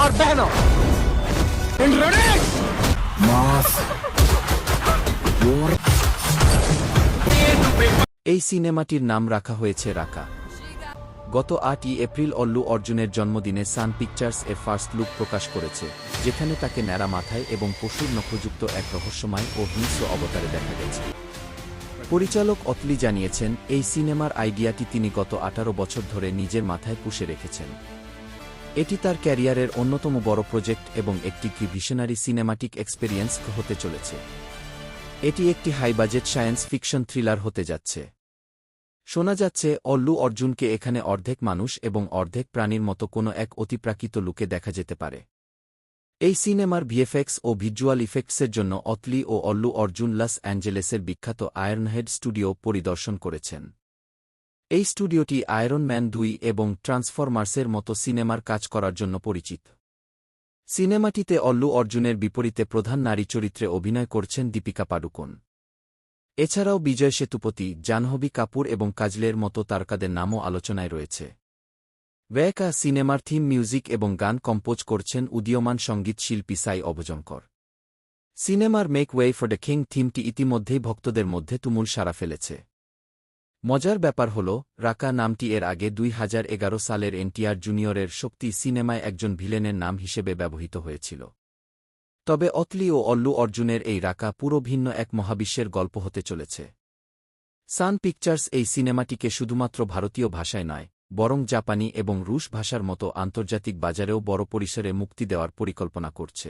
और बहनों, এই সিনেমাটির নাম রাখা হয়েছে রাকা। গত 8ই এপ্রিল অল্লু অর্জুনের জন্মদিনে সান পিকচার্স এর ফার্স্ট লুক প্রকাশ করেছে, যেখানে তাকে ন্যাড়া মাথায় এবং পশুর নখযুক্ত এক রহস্যময় ও হিংস্র অবতারে দেখা গেছে। পরিচালক অতলি জানিয়েছেন, এই সিনেমার আইডিয়াটি তিনি গত 18 বছর ধরে নিজের মাথায় পুষে রেখেছেন। এটি তার ক্যারিয়ারের অন্যতম বড় প্রজেক্ট এবং একটি কি ভিশনারি সিনেমাটিক এক্সপেরিয়েন্স হতে চলেছে। এটি একটি high budget science fiction thriller হতে যাচ্ছে। শোনা যাচ্ছে, অল্লু অর্জুনকে এখানে অর্ধেক মানুষ এবং অর্ধেক প্রাণীর মতো কোনো এক অতিপ্রাকৃত লুকে দেখা যেতে পারে। এই সিনেমার ভিএফএক্স ও ভিজুয়াল ইফেক্টসের জন্য অতলি ও অল্লু অর্জুন লস অ্যাঞ্জেলেসের বিখ্যাত আয়রনহেড স্টুডিও পরিদর্শন করেছেন। এই স্টুডিওটি আয়রন ম্যান 2 এবং ট্রান্সফরমার্সের মতো সিনেমার কাজ করার জন্য পরিচিত। সিনেমাটিতে অল্লু অর্জুনের বিপরীতে প্রধান নারী চরিত্রে অভিনয় করছেন দীপিকা পাডুকোন। এছাড়াও বিজয় সেতুপতি, জাহ্নবী কাপুর এবং কাজলের মতো তারকাদের নামও আলোচনায় রয়েছে। ওয়েকা সিনেমার থিম মিউজিক এবং গান কম্পোজ করছেন উদীয়মান সঙ্গীত শিল্পী সাই অবজঙ্কর। সিনেমার make way for the king থিমটি ইতিমধ্যেই ভক্তদের মধ্যে তুমুল সাড়া ফেলেছে। মজার ব্যাপার হল, রাকা নামটি এর আগে 2011 সালের এনটিআর জুনিয়রের শক্তি সিনেমায় একজন ভিলেনের নাম হিসেবে ব্যবহৃত হয়েছিল। তবে অতলি ও অল্লু অর্জুনের এই রাকা পুরো ভিন্ন এক মহাবিশ্বের গল্প হতে চলেছে। সান পিকচার্স এই সিনেমাটিকে শুধুমাত্র ভারতীয় ভাষায় নয়, বরং জাপানি এবং রুশ ভাষার মতো আন্তর্জাতিক বাজারেও বড় পরিসরে মুক্তি দেওয়ার পরিকল্পনা করছে।